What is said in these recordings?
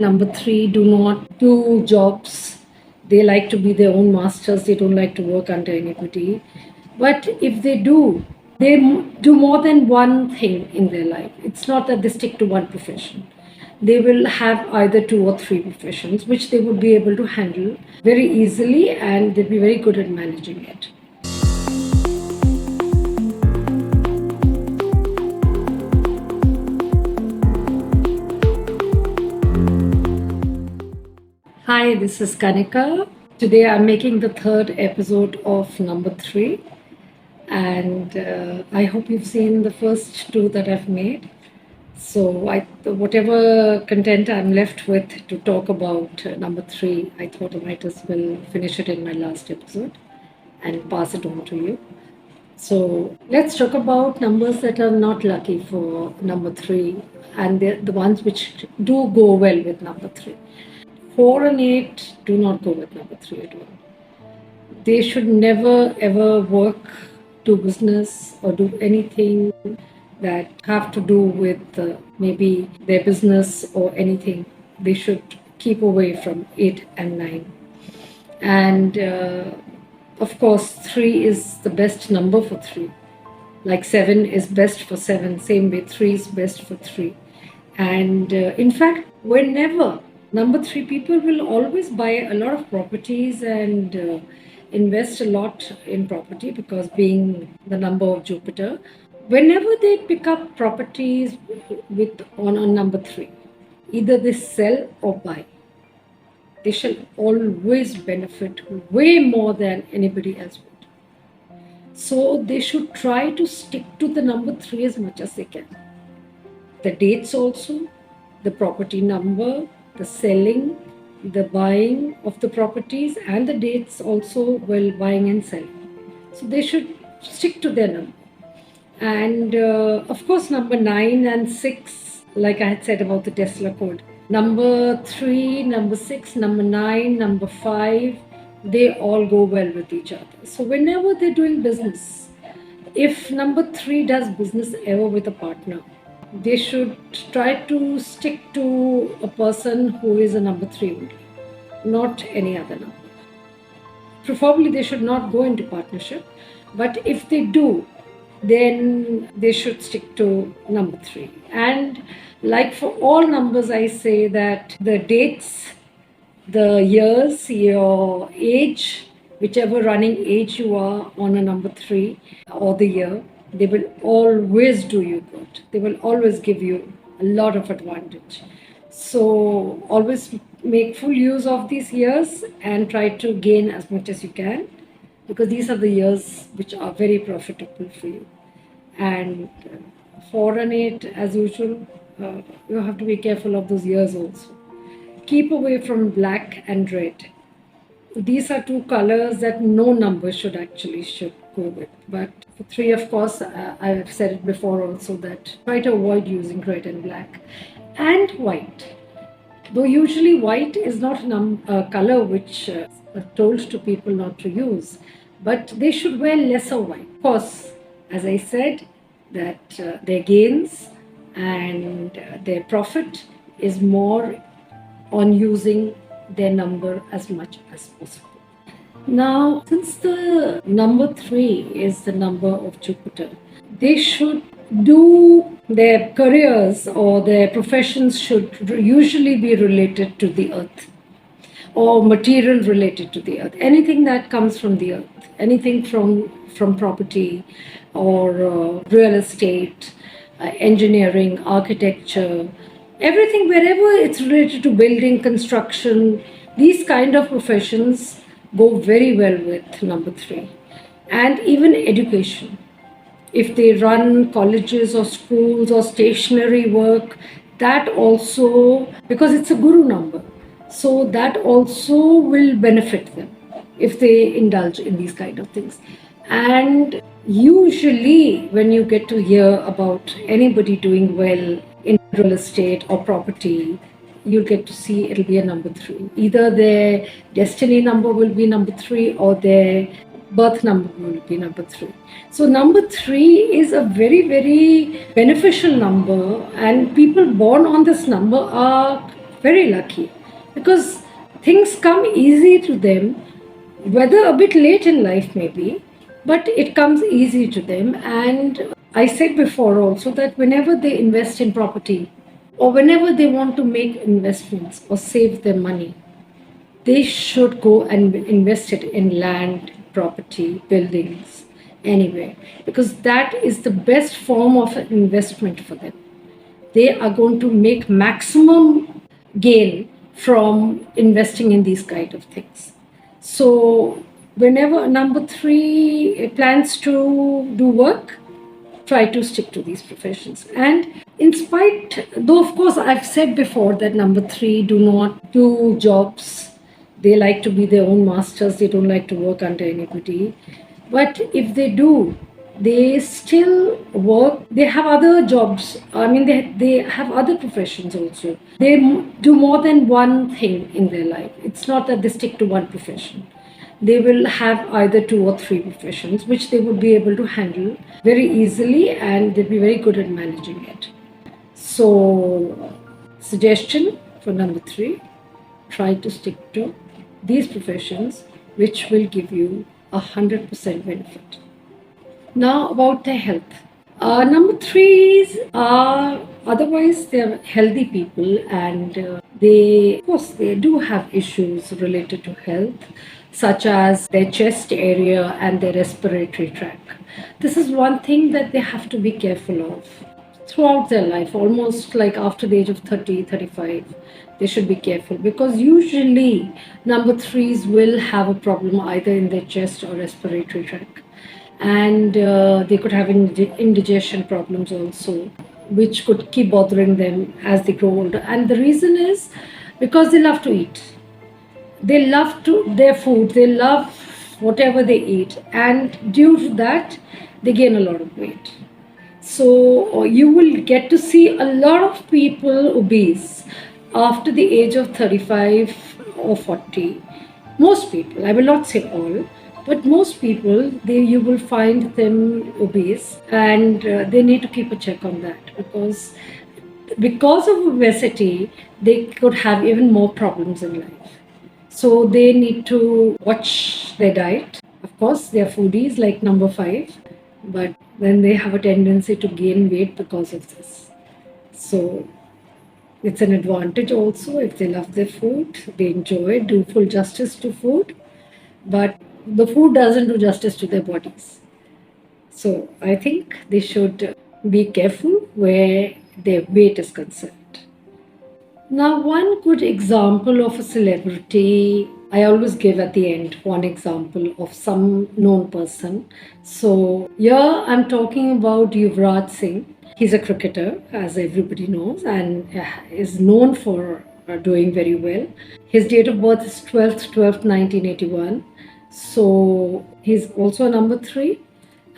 Number three, do not do jobs. They like to be their own masters. They don't like to work under anybody. But if they do, they do more than one thing in their life. It's not that they stick to one profession. They will have either two or three professions, which they would be able to handle very easily, and they'd be very good at managing it. Hi, this is Kanika. Today I'm making the third episode of number three, and I hope you've seen the first two that I've made. So, whatever content I'm left with to talk about number three, I thought I might as well finish it in my last episode and pass it on to you. So, let's talk about numbers that are not lucky for number three, and the ones which do go well with number three. 4 and 8 do not go with number 3 at all. They should never ever work, do business, or do anything that have to do with maybe their business or anything. They should keep away from 8 and 9. And of course, 3 is the best number for 3. Like 7 is best for 7, same way 3 is best for 3. And in fact, whenever number 3 people will always buy a lot of properties and invest a lot in property, because being the number of Jupiter, whenever they pick up properties with on number 3, either they sell or buy, they shall always benefit way more than anybody else would. So they should try to stick to the number 3 as much as they can. The dates also, the property number, the selling, the buying of the properties, and the dates also while buying and selling. So they should stick to their number. And of course, number 9 and 6, like I had said about the Tesla code, number 3, number 6, number 9, number 5, they all go well with each other. So whenever they're doing business, if number 3 does business ever with a partner, they should try to stick to a person who is a number 3 only, not any other number. Preferably, they should not go into partnership, but if they do, then they should stick to number 3. And like for all numbers, I say that the dates, the years, your age, whichever running age you are on a number 3 or the year, they will always do you good. They will always give you a lot of advantage. So always make full use of these years and try to gain as much as you can, because these are the years which are very profitable for you. And 4 and 8, as usual, you have to be careful of those years also. Keep away from black and red. These are two colors that no number should go with. But for 3, of course, I've said it before also that try to avoid using red and black. And white. Though usually white is not a color which are told to people not to use, but they should wear lesser white. Of course, as I said, that their gains and their profit is more on using their number as much as possible. Now, since the number 3 is the number of Jupiter, they should do their careers or their professions should usually be related to the earth, or material related to the earth. Anything that comes from the earth, anything from property or real estate, engineering, architecture, everything wherever it's related to building, construction, these kind of professions go very well with number 3. And even education. If they run colleges or schools or stationery work, that also, because it's a guru number, so that also will benefit them if they indulge in these kind of things. And usually when you get to hear about anybody doing well in real estate or property, you'll get to see it'll be a number 3. Either their destiny number will be number 3 or their birth number will be number 3. So number 3 is a very, very beneficial number, and people born on this number are very lucky, because things come easy to them, whether a bit late in life maybe, but it comes easy to them. And I said before also that whenever they invest in property, or whenever they want to make investments or save their money, they should go and invest it in land, property, buildings, anywhere, because that is the best form of an investment for them. They are going to make maximum gain from investing in these kind of things. So whenever number three plans to do work, try to stick to these professions. And in spite, though of course I've said before that number three do not do jobs, they like to be their own masters, they don't like to work under anybody. But if they do, they still work, they have other jobs, I mean they have other professions also. They do more than one thing in their life. It's not that they stick to one profession. They will have either two or three professions which they would be able to handle very easily, and they'd be very good at managing it. So, suggestion for number three, try to stick to these professions which will give you 100% benefit. Now, about their health. Number threes are otherwise they're healthy people, and they, of course, they do have issues related to health, such as their chest area and their respiratory tract. This is one thing that they have to be careful of throughout their life, almost like after the age of 30, 35. They should be careful, because usually number threes will have a problem either in their chest or respiratory tract, and they could have indigestion problems also, which could keep bothering them as they grow older. And the reason is because they love to eat, they love to their food, they love whatever they eat, and due to that they gain a lot of weight. So you will get to see a lot of people obese after the age of 35 or 40. Most people, I will not say all, but most people, you will find them obese, and they need to keep a check on that, because of obesity, they could have even more problems in life. So they need to watch their diet. Of course, they are foodies like number five, but then they have a tendency to gain weight because of this. So it's an advantage also if they love their food, they enjoy, do full justice to food, but the food doesn't do justice to their bodies. So I think they should be careful where their weight is concerned. Now, one good example of a celebrity, I always give at the end one example of some known person. So, here I'm talking about Yuvraj Singh. He's a cricketer, as everybody knows, and is known for doing very well. His date of birth is 12th 1981. So, he's also a number three,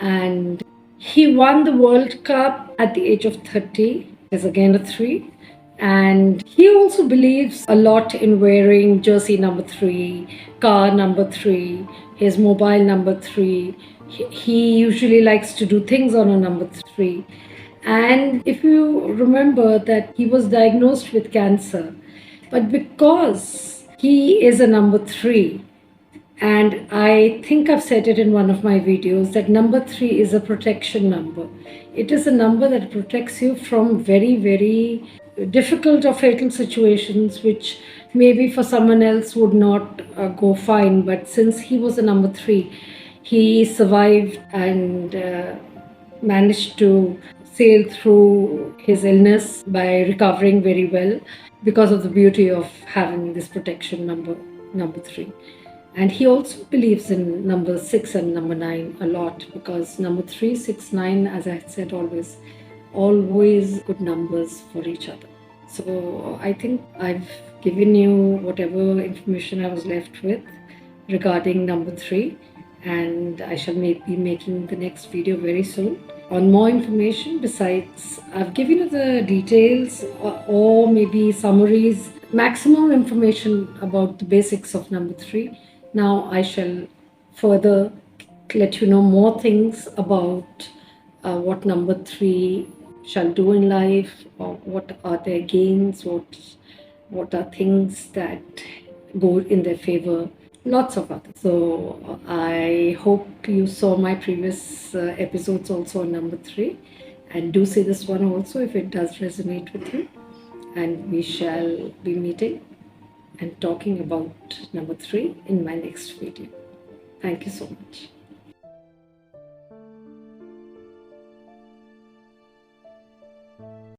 and he won the World Cup at the age of 30. Is again a three. And he also believes a lot in wearing jersey number three, car number three, his mobile number three. He usually likes to do things on a number three. And if you remember that he was diagnosed with cancer, but because he is a number three, and I think I've said it in one of my videos that number three is a protection number. It is a number that protects you from very, very difficult or fatal situations, which maybe for someone else would not go fine. But since he was a number three, he survived and managed to sail through his illness by recovering very well because of the beauty of having this protection number three. And he also believes in number six and number nine a lot, because number 3, 6, 9, as I said, always good numbers for each other. So I think I've given you whatever information I was left with regarding number three, and I shall be making the next video very soon on more information. Besides, I've given you the details or maybe summaries, maximum information about the basics of number three. Now I shall further let you know more things about what number three shall do in life, or what are their gains, what what are things that go in their favor, lots of others. So I hope you saw my previous episodes also on number 3, and do see this one also if it does resonate with you. And we shall be meeting and talking about number 3 in my next video. Thank you so much.